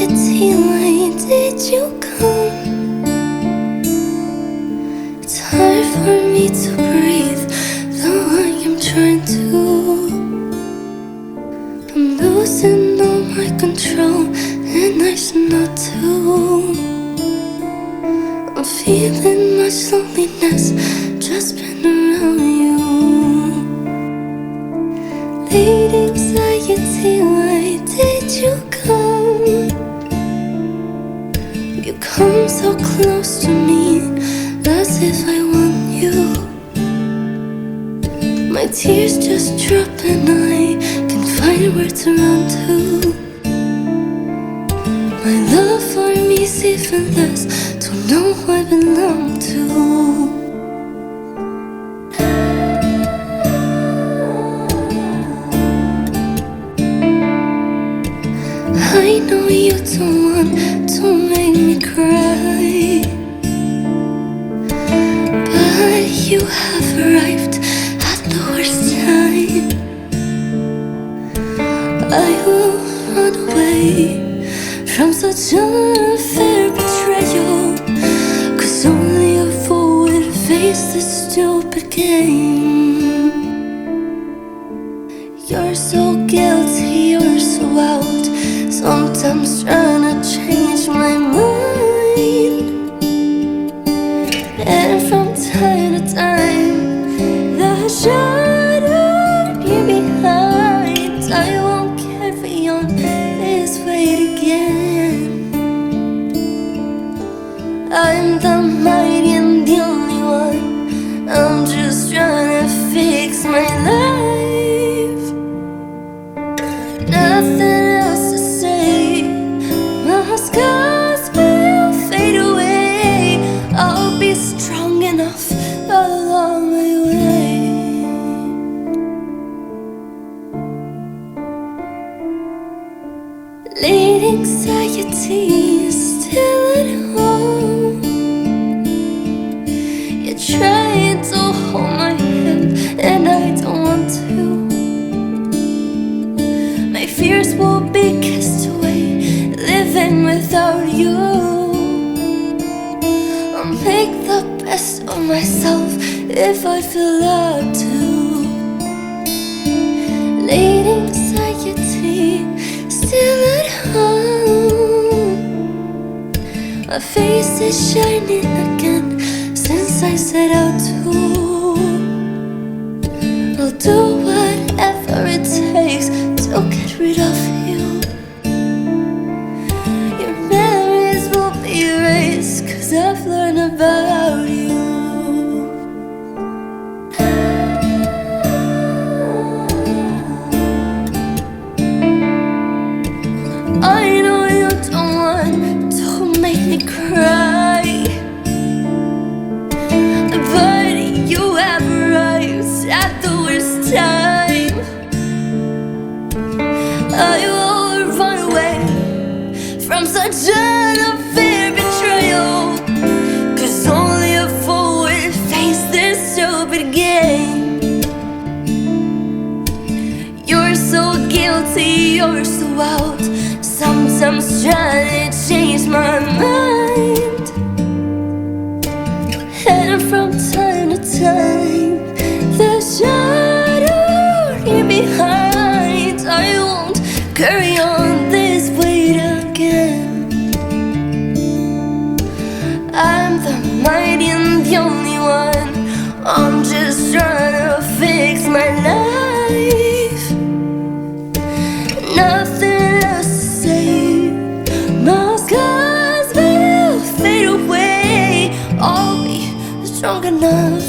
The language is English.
anxiety, why did you come? It's hard for me to breathe, though I am trying to. I'm losing all my control, and I should not too. I'm feeling much loneliness, just been around you. Late anxiety, why did you come? You come so close to me, as if I want you. My tears just drop and I can find where to run to. My love for me is even less, don't know who I belong to. I know you don't want to make me cry, but you have arrived at the worst time. I will run away from such unfair betrayal, 'cause only a fool would face this stupid game. You're so guilty, you're so out, sometimes trying to change my mind. And from time to time, the shadow you behind, I won't carry on this weight again. I'm the mighty and the only one, I'm just trying to fix my life. Nothing else to say, my scars will fade away. I'll be strong enough along my way. Late anxiety is still at home. You're trying to hold my hand and I don't want to. My fears will be kissed away, living without you. I'll make the best of myself if I feel allowed to. Late anxiety, still at home. My face is shining again since I set out to. I'll do whatever it takes to get rid of you. Your memories will be erased, 'cause I've learned about you. I know you don't want to make me cry, but you have arrived at the worst time. I will run away from such an unfair betrayal, 'cause only a fool would face this stupid game. You're so guilty, you're so out, sometimes trying to change my mind. And from time to time, the shadow you're behind, I won't carry on this weight again. I'm the mighty and the only one, I'm just trying to fix my life. Nothing else to say, my scars will fade away. I'll be strong enough.